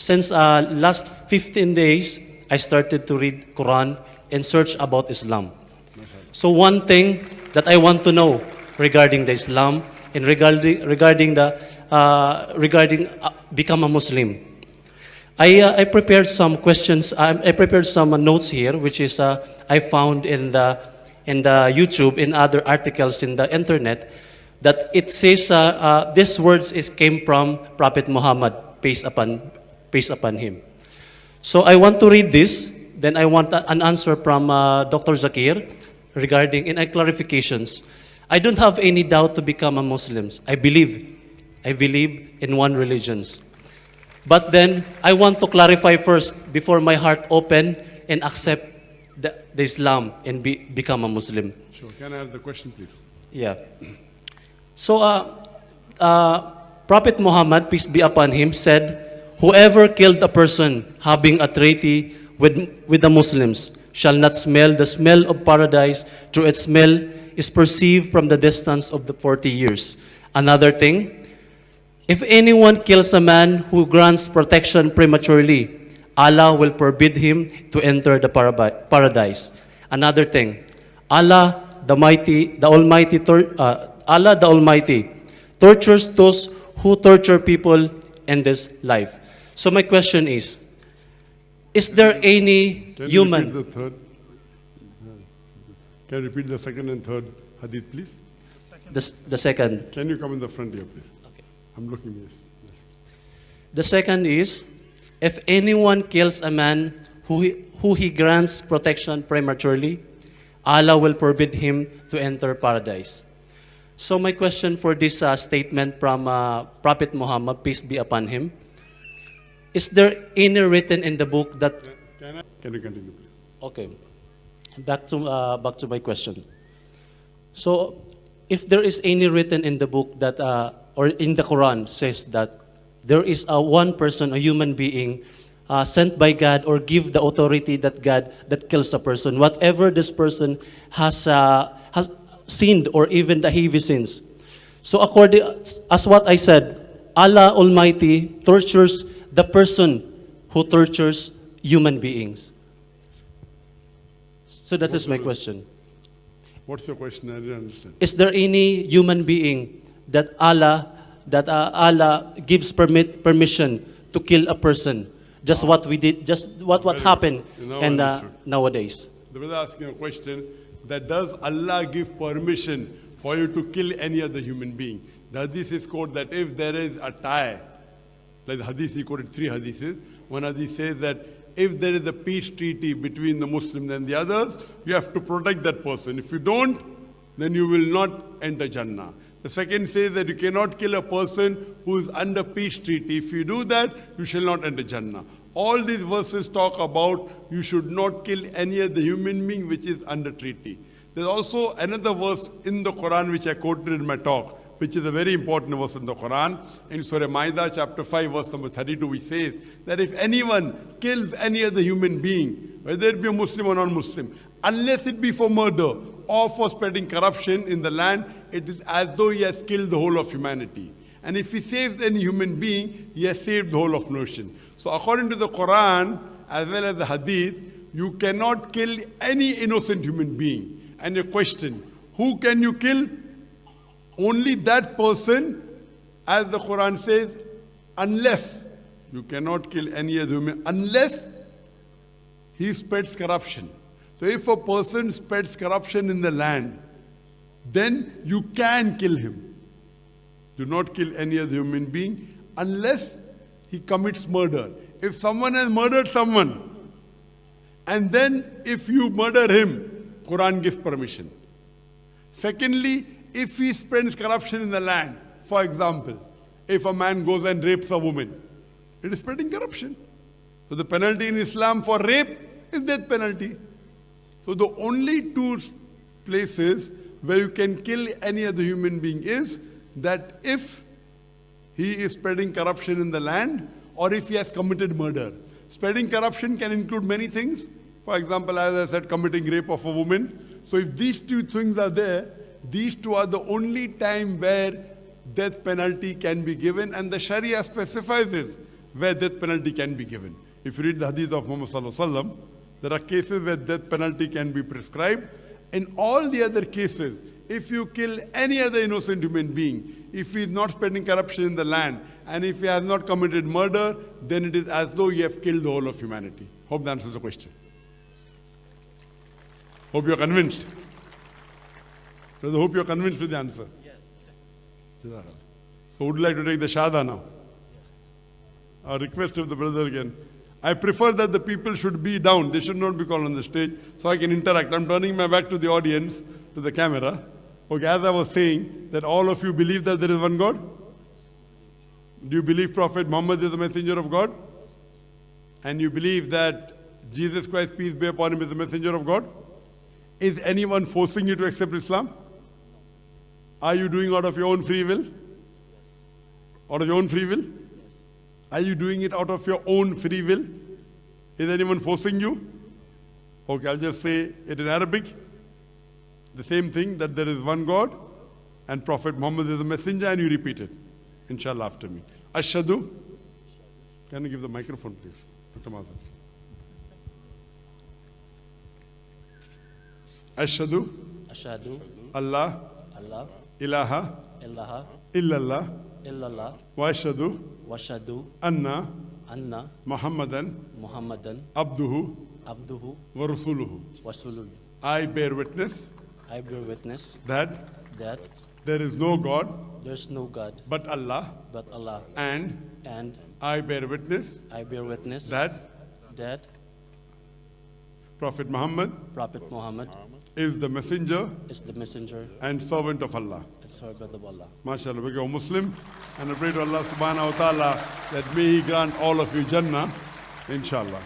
Since last 15 days, I started to read Quran and search about Islam. So one thing that I want to know regarding the Islam and regarding become a Muslim, I prepared some questions. I prepared some notes here, which is I found in the YouTube, in other articles in the internet, that it says these words came from Prophet Muhammad, peace upon him. So I want to read this. Then I want an answer from Dr. Zakir regarding in clarifications. I don't have any doubt to become a Muslim. I believe in one religions. But then I want to clarify first before my heart open and accept the Islam and become a Muslim. Sure. Can I have the question, please? Yeah. So Prophet Muhammad, peace be upon him, said, "Whoever killed a person having a treaty with the Muslims shall not smell the smell of paradise, through its smell is perceived from the distance of the 40 years. Another thing, if anyone kills a man who grants protection prematurely, Allah will forbid him to enter the paradise. Another thing, Allah the Almighty tortures those who torture people in this life." So my question is there any Can you human... repeat the third? Can you repeat the second and third hadith, please? The second. Can you come in the front here, please? Okay. I'm looking this. The second is, if anyone kills a man who he grants protection prematurely, Allah will forbid him to enter paradise. So my question for this statement from Prophet Muhammad, peace be upon him, is there any written in the book that... Can you continue, please? Okay, back to my question. So, if there is any written in the book that, or in the Quran, says that there is one person, a human being, sent by God or give the authority that God that kills a person, whatever this person has sinned or even the heavy sins. So, according as what I said, Allah Almighty tortures the person who tortures human beings. So that is my question. What's your question? I didn't understand. Is there any human being that Allah gives permission to kill a person? Just what we did, just what happened and nowadays. The brother asking a question that does Allah give permission for you to kill any other human being? The hadith is quoted that if there is a tie, like the hadith, he quoted 3 hadiths. One hadith says that if there is a peace treaty between the Muslims and the others, you have to protect that person. If you don't, then you will not enter Jannah. The second says that you cannot kill a person who is under peace treaty. If you do that, you shall not enter Jannah. All these verses talk about you should not kill any other human being which is under treaty. There's also another verse in the Quran which I quoted in my talk, which is a very important verse in the Quran. In Surah Ma'idah, chapter 5, verse number 32, which says that if anyone kills any other human being, whether it be a Muslim or non-Muslim, unless it be for murder or for spreading corruption in the land, it is as though he has killed the whole of humanity. And if he saves any human being, he has saved the whole of nation. So according to the Quran, as well as the Hadith, you cannot kill any innocent human being. And a question, who can you kill? Only that person, as the Quran says, unless, you cannot kill any other human, unless he spreads corruption. So if a person spreads corruption in the land, then you can kill him. Do not kill any other human being unless he commits murder. If someone has murdered someone, and then if you murder him, Quran gives permission. Secondly, if he spreads corruption in the land, for example, if a man goes and rapes a woman, it is spreading corruption. So the penalty in Islam for rape is death penalty. So the only 2 places where you can kill any other human being is that if he is spreading corruption in the land or if he has committed murder. Spreading corruption can include many things. For example, as I said, committing rape of a woman. So if these 2 things are there, these 2 are the only time where death penalty can be given, and the Sharia specifies this, where death penalty can be given. If you read the hadith of Muhammad sallallahu alaihi wasallam, there are cases where death penalty can be prescribed. In all the other cases, if you kill any other innocent human being, if he is not spreading corruption in the land, and if he has not committed murder, then it is as though you have killed the whole of humanity. Hope that answers the question. Hope you are convinced. Brother, hope you are convinced with the answer. Yes. So would you like to take the shahada now? A request of the brother again. I prefer that the people should be down. They should not be called on the stage so I can interact. I'm turning my back to the audience, to the camera. Okay, as I was saying, that all of you believe that there is one God? Do you believe Prophet Muhammad is the messenger of God? And you believe that Jesus Christ, peace be upon him, is the messenger of God? Is anyone forcing you to accept Islam? Are you doing out of your own free will? Out of your own free will? Are you doing it out of your own free will? Is anyone forcing you? Okay, I'll just say it in Arabic. The same thing, that there is one God and Prophet Muhammad is the messenger, and you repeat it, inshallah, after me. Ashhadu. Can you give the microphone, please? Dr. Mazhar. Ashhadu. Ashhadu. Allah. Allah. Ilaha. Ilaha. Illallah. Illallah. Wa ashhadu. Washhadu. Anna. Anna. Muhammadan. Muhammadan. Abduhu. Abduhu. Wa rasuluhu. Wasulul. I bear witness I bear witness that that there is no God there's no God but Allah, but Allah, and and I bear witness I bear witness that that Prophet Muhammad Prophet Muhammad is the messenger is the messenger and servant of Allah. and servant of Allah. MashaAllah, become a Muslim, and I pray to Allah subhanahu wa ta'ala that may He grant all of you Jannah, inshallah.